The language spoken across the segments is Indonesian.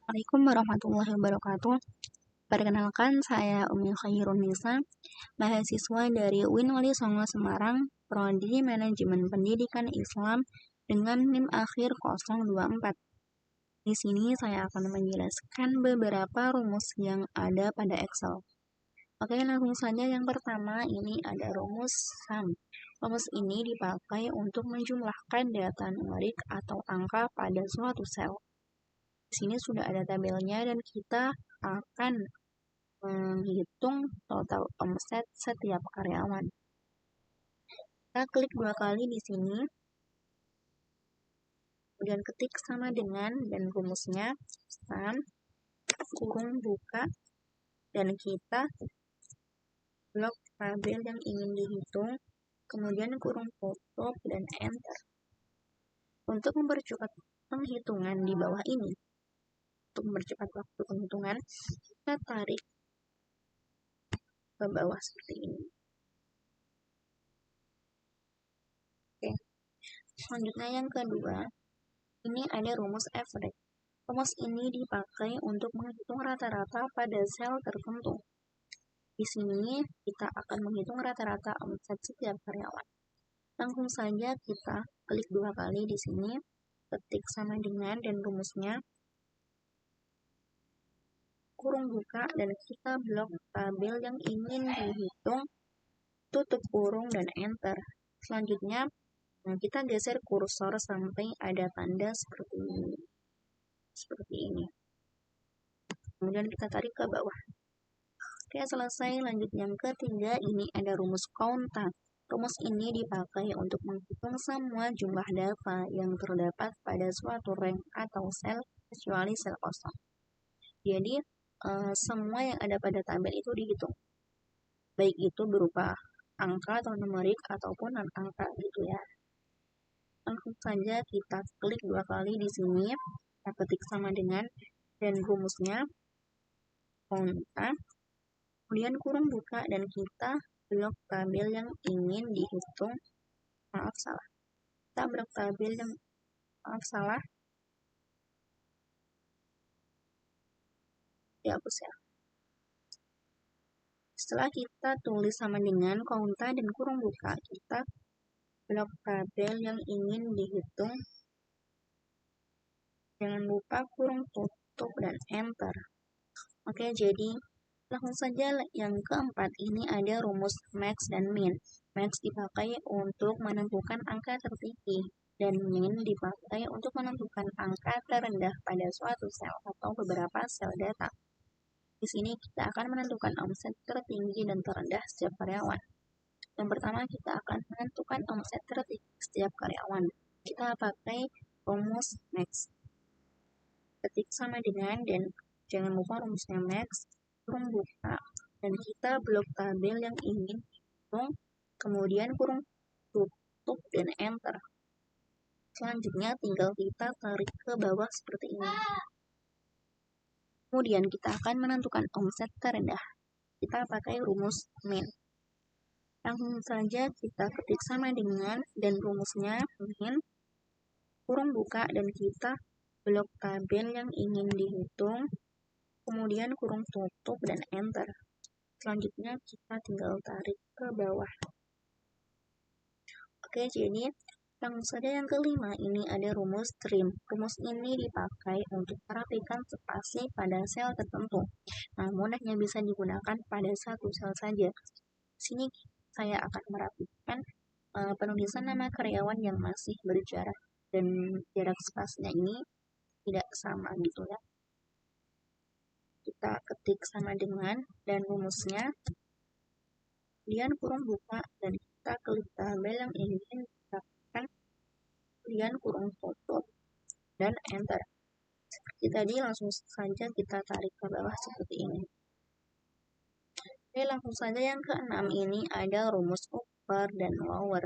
Assalamualaikum warahmatullahi wabarakatuh. Perkenalkan, saya Umi Khairun Nisa, mahasiswa dari UIN Wali Songo Semarang, Prodi Manajemen Pendidikan Islam dengan NIM akhir 024. Di sini saya akan menjelaskan beberapa rumus yang ada pada Excel. Oke, langsung saja yang pertama ini ada rumus SUM. Rumus ini dipakai untuk menjumlahkan data numerik atau angka pada suatu sel. Di sini sudah ada tabelnya dan kita akan menghitung total omset setiap karyawan. Kita klik 2 kali di sini, kemudian ketik sama dengan dan rumusnya SUM kurung buka dan kita blok tabel yang ingin dihitung, kemudian kurung tutup dan enter. Untuk mempercepat penghitungan di bawah ini, untuk mempercepat waktu penghitungan, kita tarik ke bawah seperti ini. Oke. Selanjutnya yang kedua, ini ada rumus average. Rumus ini dipakai untuk menghitung rata-rata pada sel tertentu. Di sini kita akan menghitung rata-rata omset setiap karyawan. Langsung saja kita klik 2 kali di sini, ketik sama dengan dan rumusnya kurung buka dan kita blok tabel yang ingin dihitung, tutup kurung dan enter. Selanjutnya kita geser kursor sampai ada tanda seperti ini. Kemudian kita tarik ke bawah. Oke, selesai. Lanjut yang ketiga, ini ada rumus count. Rumus ini dipakai untuk menghitung semua jumlah data yang terdapat pada suatu rank atau sel kecuali sel kosong. Jadi semua yang ada pada tabel itu dihitung, baik itu berupa angka atau numerik ataupun non-angka gitu ya. Langsung saja kita klik 2 kali di sini, kita ketik sama dengan dan rumusnya konta, kemudian kurung buka dan kita blok tabel yang ingin dihitung. Kita blok tabel yang dihapus ya. Setelah kita tulis sama dengan konta dan kurung buka, kita blok tabel yang ingin dihitung. Jangan lupa kurung tutup dan enter. Oke, jadi langsung saja yang keempat, ini ada rumus max dan min. Max dipakai untuk menentukan angka tertinggi dan min dipakai untuk menentukan angka terendah pada suatu sel atau beberapa sel data. Di sini kita akan menentukan omset tertinggi dan terendah setiap karyawan. Yang pertama, kita akan menentukan omset tertinggi setiap karyawan. Kita pakai rumus max. Ketik sama dengan dan jangan lupa rumusnya max, kurung buka, dan kita blok tabel yang ingin hitung, kemudian kurung tutup dan enter. Selanjutnya tinggal kita tarik ke bawah seperti ini. Kemudian kita akan menentukan omset terendah. Kita pakai rumus min. Langsung saja kita ketik sama dengan dan rumusnya min, kurung buka dan kita blok tabel yang ingin dihitung, kemudian kurung tutup dan enter. Selanjutnya kita tinggal tarik ke bawah. Oke, jadi langsung saja yang kelima, ini ada rumus trim. Rumus ini dipakai untuk merapikan spasi pada sel tertentu. Namun hanya bisa digunakan pada satu sel saja. Sini saya akan merapikan penulisan nama karyawan yang masih berjarak dan jarak spasinya ini tidak sama gitu ya. Kita ketik sama dengan dan rumusnya, kemudian kurung buka dan kita klik tabel yang ingin didapatkan, kemudian kurung tutup dan enter. Seperti tadi, langsung saja kita tarik ke bawah seperti ini. Oke, langsung saja yang keenam, ini ada rumus upper dan lower.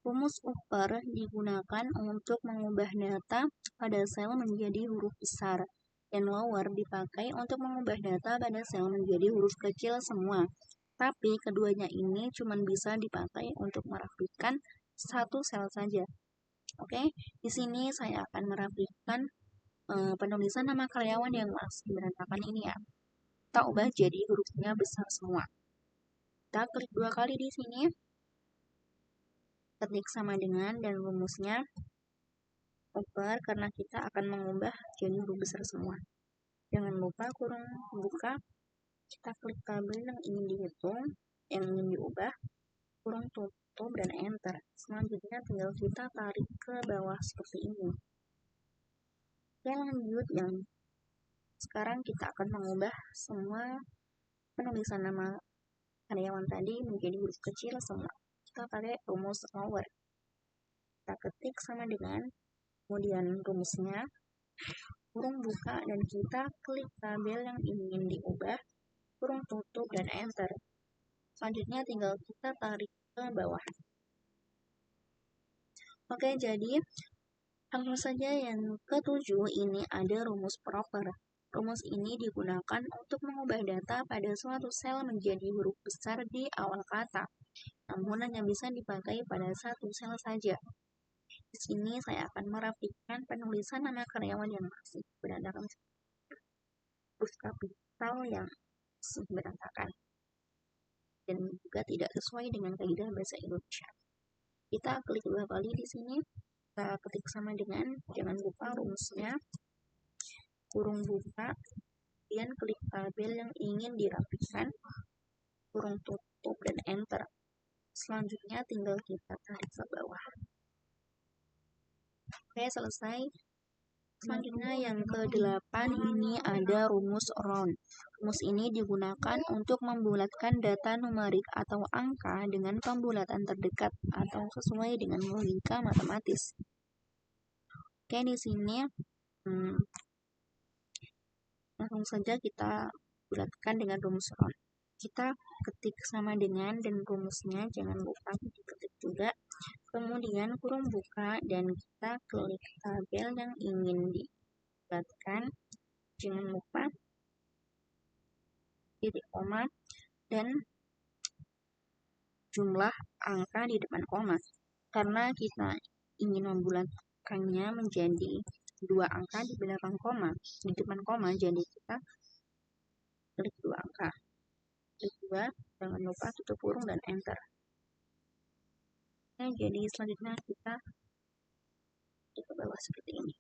Rumus upper digunakan untuk mengubah data pada sel menjadi huruf besar, dan lower dipakai untuk mengubah data pada sel menjadi huruf kecil semua. Tapi keduanya ini cuma bisa dipakai untuk merapikan satu sel saja. Oke, di sini saya akan merapikan penulisan nama karyawan yang masih berantakan ini ya. Kita ubah jadi hurufnya besar semua. Kita klik 2 kali di sini, ketik sama dengan dan rumusnya over karena kita akan mengubah jadi huruf besar semua. Jangan lupa kurung buka, kita klik tabel yang ingin dihitung, yang ingin diubah, kurung tutup dan enter. Selanjutnya tinggal kita tarik ke bawah seperti ini. Oke, lanjut yang sekarang kita akan mengubah semua penulisan nama karyawan tadi menjadi huruf kecil semua. Kita pakai rumus over. Kita ketik sama dengan, kemudian rumusnya, kurung buka dan kita klik tabel yang ingin diubah, kurung tutup dan enter. Selanjutnya tinggal kita tarik ke bawah. Oke, jadi langsung saja yang ketujuh ini ada rumus proper. Rumus ini digunakan untuk mengubah data pada suatu sel menjadi huruf besar di awal kata, namun hanya bisa dipakai pada satu sel saja. Di sini saya akan merapikan penulisan nama karyawan yang masih berantakan, huruf kapital yang masih berantakan, dan juga tidak sesuai dengan kaidah bahasa Indonesia. Kita klik 2 kali di sini, kita ketik sama dengan, jangan lupa rumusnya, kurung buka, kemudian klik tabel yang ingin dirapikan, kurung tutup dan enter. Selanjutnya tinggal kita tarik ke bawah. Oke, selesai. Selanjutnya yang ke-8 ini ada rumus round. Rumus ini digunakan untuk membulatkan data numerik atau angka dengan pembulatan terdekat atau sesuai dengan logika matematis. Oke, di sini langsung saja kita bulatkan dengan rumus round. Kita ketik sama dengan dan rumusnya jangan lupa diketik juga. Kemudian kurung buka dan kita klik tabel yang ingin dibulatkan. Jangan lupa titik koma dan jumlah angka di depan koma. Karena kita ingin membulatkannya menjadi 2 angka di belakang koma, di depan koma, jadi kita klik 2 angka. Klik 2, jangan lupa tutup kurung dan enter. Nah, jadi selanjutnya kita ke bawah seperti ini.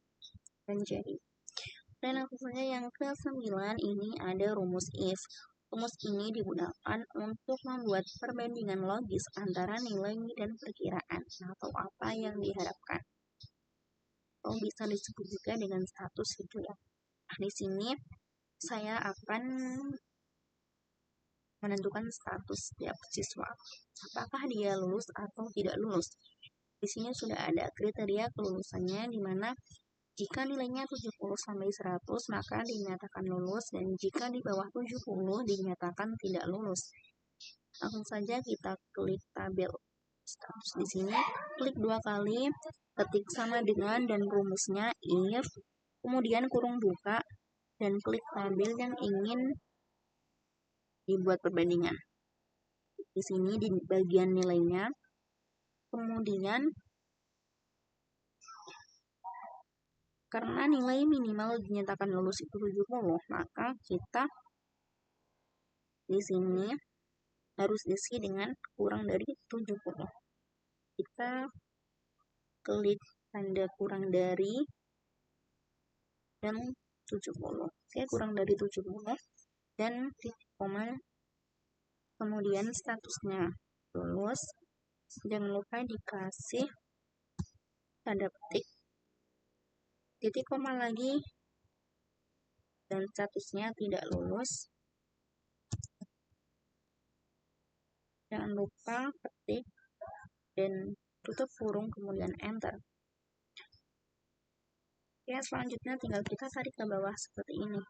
Dan jadi. Dan langsung saja yang ke-9 ini ada rumus if. Rumus ini digunakan untuk membuat perbandingan logis antara nilai dan perkiraan atau apa yang diharapkan. Atau bisa disebut juga dengan status gitu ya. Nah, di sini saya akan menentukan status setiap siswa. Apakah dia lulus atau tidak lulus. Di sini sudah ada kriteria kelulusannya di mana jika nilainya 70 sampai 100 maka dinyatakan lulus dan jika di bawah 70 dinyatakan tidak lulus. Langsung saja kita klik tabel status di sini, klik 2 kali, ketik sama dengan dan rumusnya if, kemudian kurung buka dan klik tabel yang ingin dibuat perbandingan. Di sini di bagian nilainya, kemudian karena nilai minimal dinyatakan lulus itu 70, maka kita di sini harus isi dengan kurang dari 70. Kita klik tanda kurang dari dan 70. Oke, kurang dari 70 dan titik koma, kemudian statusnya lulus. Jangan lupa dikasih tanda petik, titik koma lagi, dan statusnya tidak lulus. Jangan lupa ketik dan tutup kurung kemudian enter. Ya, selanjutnya tinggal kita tarik ke bawah seperti ini.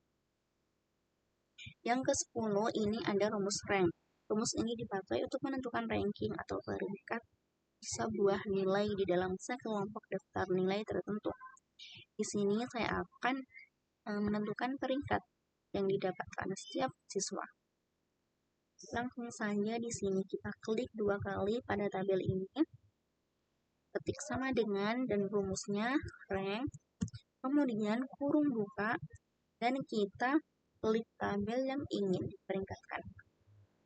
Yang ke-10 ini ada rumus rank. Rumus ini dipakai untuk menentukan ranking atau peringkat sebuah nilai di dalam sekelompok daftar nilai tertentu. Di sini saya akan menentukan peringkat yang didapatkan setiap siswa. Langsung saja di sini kita klik 2 kali pada tabel ini, ketik sama dengan dan rumusnya rank, Kemudian kurung buka dan kita klik tabel yang ingin diperingkatkan.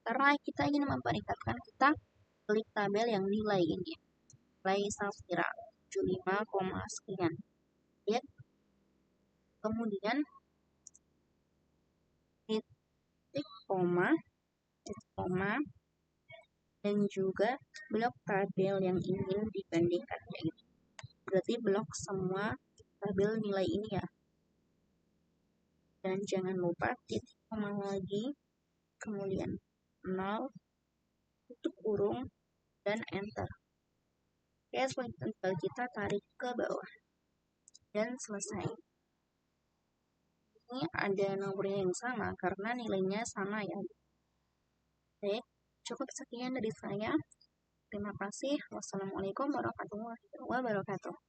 Karena kita ingin memperingkatkan, kita klik tabel yang nilai ini. Nilai Safira 75, sekian. Lihat. Kemudian titik koma, dan juga blok tabel yang ingin dibandingkan, yaitu berarti blok semua tabel nilai ini ya. Dan jangan lupa titik koma lagi, kemudian 0, tutup kurung, dan enter. Oke, selanjutnya tinggal kita tarik ke bawah dan selesai. Ini ada nomornya yang sama karena nilainya sama ya. Baik, cukup sekian dari saya. Terima kasih. Wassalamualaikum warahmatullahi wabarakatuh.